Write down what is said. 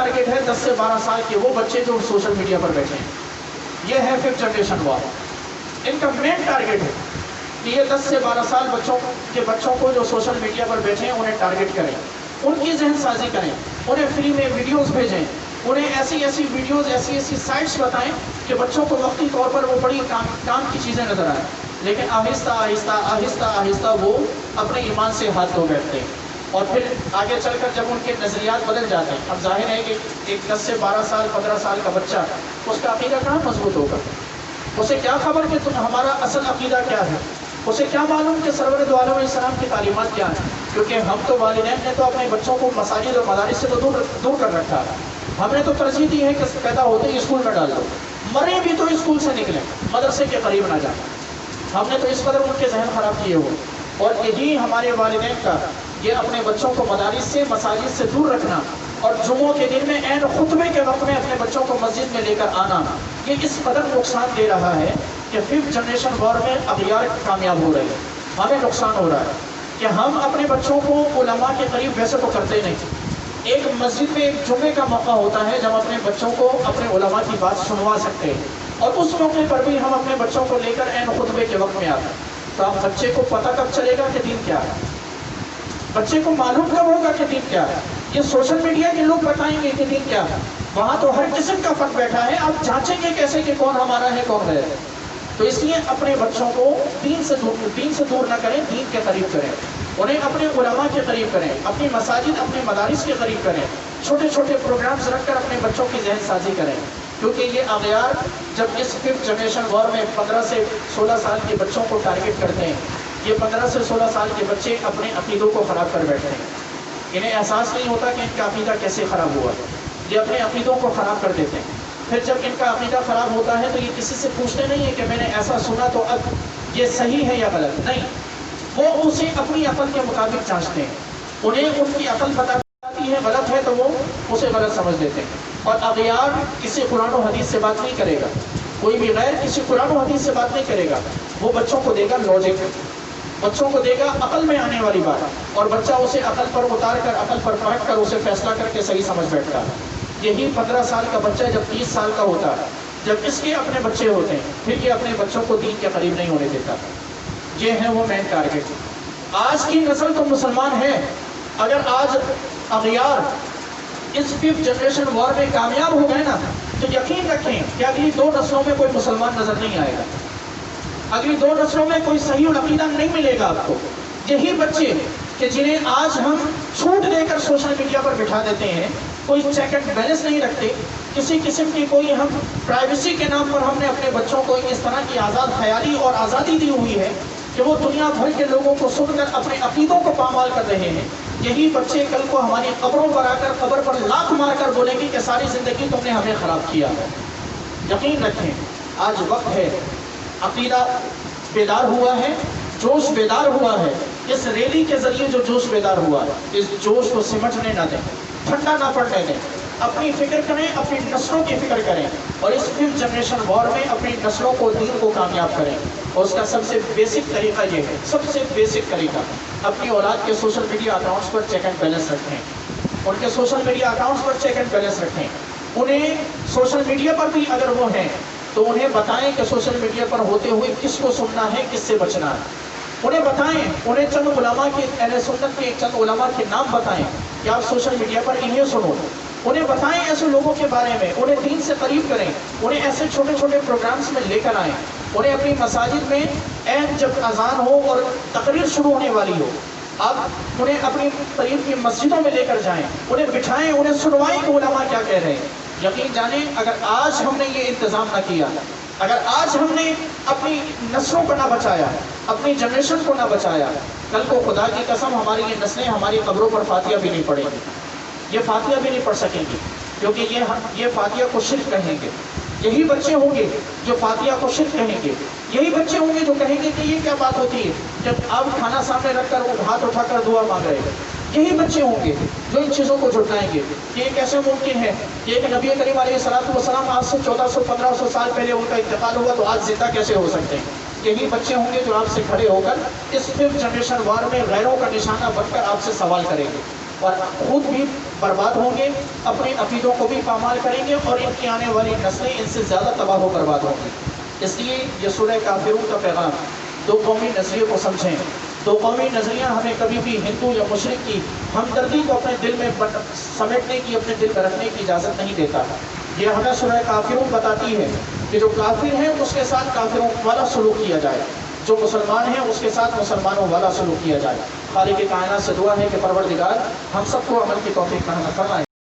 Target ہے 10 سے 12 سال کے وہ بچے جو سوشل میڈیا پر بیٹھے ہیں. یہ ہے 5th جنریشن وار. ان کا مین ٹارگیٹ ہے کہ یہ 10 سے 12 سال بچوں کو جو سوشل میڈیا پر بیٹھے ہیں انہیں ٹارگیٹ کریں, ان کی ذہن سازی کریں, انہیں فری میں ویڈیوز بھیجیں, انہیں ایسی ویڈیوز ایسی سائٹس بتائیں کہ بچوں کو وقتی طور پر وہ بڑی کام کی چیزیں نظر آئیں, لیکن آہستہ وہ اپنے ایمان سے ہاتھ دھو بیٹھتے ہیں. اور پھر آگے چل کر جب ان کے نظریات بدل جاتے ہیں, اب ظاہر ہے کہ ایک 10 سے 12 سال 15 سال کا بچہ, اس کا عقیدہ کہاں مضبوط ہوگا؟ اسے کیا خبر کہ ہمارا اصل عقیدہ کیا ہے؟ اسے کیا معلوم کہ سرور دو عالم علیہ السلام کی تعلیمات کیا ہیں؟ کیونکہ ہم تو والدین نے تو اپنے بچوں کو مساجد اور مدارس سے تو دور کر رکھا ہے. ہم نے تو ترجیح دی ہے کہ پیدا ہوتے ہی اسکول میں ڈال دو, مرے بھی تو اسکول سے نکلیں, مدرسے کے قریب نہ جائیں. ہم نے تو اس قدر ان کے ذہن خراب کیے ہوئے. اور یہی ہمارے والدین کا یہ اپنے بچوں کو مدارس سے مساجد سے دور رکھنا اور جمعوں کے دن میں عین خطبے کے وقت میں اپنے بچوں کو مسجد میں لے کر آنا, یہ اس قدر نقصان دے رہا ہے کہ 5th جنریشن وار میں اغیار کامیاب ہو رہے ہیں. ہمیں نقصان ہو رہا ہے کہ ہم اپنے بچوں کو علماء کے قریب ویسے تو کرتے نہیں. ایک مسجد میں ایک جمعے کا موقع ہوتا ہے جب اپنے بچوں کو اپنے علماء کی بات سنوا سکتے ہیں, اور اس موقع پر بھی ہم اپنے بچوں کو لے کر عین خطبے کے وقت میں آتے ہیں. تو اب بچے کو پتہ کب چلے گا کہ دین کیا ہے؟ بچے کو معلوم کب ہوگا کہ دین کیا ہے؟ یہ سوشل میڈیا کے لوگ بتائیں گے کہ دین کیا ہے. وہاں تو ہر قسم کا فرق بیٹھا ہے, آپ جانچیں گے کیسے کہ کون ہمارا ہے کون غیر ہے؟ تو اس لیے اپنے بچوں کو دین سے دور نہ کریں, دین کے قریب کریں, انہیں اپنے علماء کے قریب کریں, اپنی مساجد اپنے مدارس کے قریب کریں, چھوٹے چھوٹے پروگرامز رکھ کر اپنے بچوں کی ذہن سازی کریں. کیونکہ یہ اغیار جب اس 5th جنریشن وار میں 15 سے 16 سال کے بچوں کو ٹارگیٹ کرتے ہیں, یہ 15 سے 16 سال کے بچے اپنے عقیدوں کو خراب کر بیٹھتے ہیں. انہیں احساس نہیں ہوتا کہ ان کا عقیدہ کیسے خراب ہوا, یہ اپنے عقیدوں کو خراب کر دیتے ہیں. پھر جب ان کا عقیدہ خراب ہوتا ہے تو یہ کسی سے پوچھتے نہیں ہیں کہ میں نے ایسا سنا تو اب یہ صحیح ہے یا غلط. نہیں, وہ اسے اپنی عقل کے مطابق جانچتے ہیں. انہیں ان کی عقل بتاتی ہے غلط ہے تو وہ اسے غلط سمجھ لیتے ہیں. اور اغیار کسی قرآن و حدیث سے بات نہیں کرے گا, کوئی بھی غیر کسی قرآن و حدیث سے بات نہیں کرے گا. وہ بچوں کو دے گا لاجک, بچوں کو دے گا عقل میں آنے والی بات, اور بچہ اسے عقل پر اتار کر عقل پر پرکھ کر اسے فیصلہ کر کے صحیح سمجھ بیٹھتا ہے. یہی 15 سال کا بچہ جب 30 سال کا ہوتا ہے, جب اس کے اپنے بچے ہوتے ہیں, پھر یہ اپنے بچوں کو دین کے قریب نہیں ہونے دیتا. یہ ہے وہ مین ٹارگیٹ. آج کی نسل تو مسلمان ہے, اگر آج اغیار اس 5th جنریشن وار میں کامیاب ہو گئے نا تو یقین رکھیں کہ اگلی 2 نسلوں میں کوئی مسلمان نظر نہیں آئے گا, اگلی 2 نسلوں میں کوئی صحیح العقیدہ نہیں ملے گا آپ کو. یہی بچے کہ جنہیں آج ہم چھوٹ دے کر سوشل میڈیا پر بٹھا دیتے ہیں, کوئی چیک اینڈ بیلنس نہیں رکھتے, کسی قسم کی کوئی ہم پرائیویسی کے نام پر ہم نے اپنے بچوں کو اس طرح کی آزاد خیالی اور آزادی دی ہوئی ہے کہ وہ دنیا بھر کے لوگوں کو سن کر اپنے عقیدوں کو پامال کر رہے ہیں. یہی بچے کل کو ہماری قبروں پر آ کر قبر پر لاکھ مار کر بولیں گے کہ ساری زندگی تم نے ہمیں خراب کیا ہے. یقین رکھیں آج وقت ہے, عقیدہ بیدار ہوا ہے, جوش بیدار ہوا ہے. اس ریلی کے ذریعے جو جوش بیدار ہوا ہے, اس جوش کو سمجھنے نہ دیں, ٹھنڈا نہ پڑنے دیں. اپنی فکر کریں, اپنی نسلوں کی فکر کریں, اور اس 5th جنریشن وار میں اپنی نسلوں کو دین کو کامیاب کریں. اور اس کا سب سے بیسک طریقہ یہ ہے, سب سے بیسک طریقہ, اپنی اولاد کے social media accounts per check and balance رکھیں, ان کے social media accounts per check and balance رکھیں. انہیں سوشل میڈیا پر بھی اگر وہ ہیں تو انہیں بتائیں کہ سوشل میڈیا پر ہوتے ہوئے کس کو سننا ہے, کس سے بچنا ہے. انہیں بتائیں, انہیں چند علماء کے, اہل سنت کے چند علماء کے نام بتائیں کہ آپ سوشل میڈیا پر انہیں سنو. انہیں بتائیں ایسے لوگوں کے بارے میں, انہیں دین سے قریب کریں, انہیں ایسے چھوٹے چھوٹے پروگرامز میں لے کر آئیں. انہیں اپنی مساجد میں جب اذان ہو اور تقریر شروع ہونے والی ہو, آپ انہیں اپنی قریب کی مسجدوں میں لے کر جائیں, انہیں بٹھائیں, انہیں سنوائیں کہ علماء کیا کہہ رہے ہیں. یقین جانیں اگر آج ہم نے یہ انتظام نہ کیا, اگر آج ہم نے اپنی نسلوں کو نہ بچایا, اپنی جنریشن کو نہ بچایا, کل کو خدا کی قسم ہماری یہ نسلیں ہماری قبروں پر فاتحہ بھی نہیں پڑھیں گی, یہ فاتحہ بھی نہیں پڑھ سکیں گی, کیونکہ یہ فاتحہ کو شرک کہیں گے. یہی بچے ہوں گے جو فاتحہ کو شرک کہیں گے, یہی بچے ہوں گے جو کہیں گے کہ یہ کیا بات ہوتی ہے جب آپ کھانا سامنے رکھ کر وہ ہاتھ اٹھا کر دعا مانگ رہے ہیں. یہی بچے ہوں گے جو ان چیزوں کو جھٹلائیں گے کہ یہ کیسے ممکن ہے کہ ایک نبی کریم علیہ السلام آج سے 1400-1500 سال پہلے ان کا انتقال ہوا تو آج زندہ کیسے ہو سکتے ہیں. یہی بچے ہوں گے جو آپ سے کھڑے ہو کر اس 5th جنریشن وار میں غیروں کا نشانہ بن کر آپ سے سوال کریں گے. اور خود بھی برباد ہوں گے، اپنے عقیدوں کو بھی پامال کریں گے، اور ان کی آنے والی نسلیں ان سے زیادہ تباہ و برباد ہوں گی۔ اس لیے یہ سورہ کافرون کا پیغام، دو قومی نظریے کو سمجھیں۔ دو قومی نظریہ ہمیں کبھی بھی ہندو یا مشرق کی ہمدردی کو اپنے دل میں سمیٹنے کی، اپنے دل میں رکھنے کی اجازت نہیں دیتا۔ یہ ہمیں سورہ کافرون بتاتی ہے کہ جو کافر ہیں اس کے ساتھ کافروں والا سلوک کیا جائے، جو مسلمان ہیں اس کے ساتھ مسلمانوں والا سلوک کیا جائے۔ خالق کائنات سے دعا ہے کہ پروردگار ہم سب کو عمل کی توفیق عطا فرمائے۔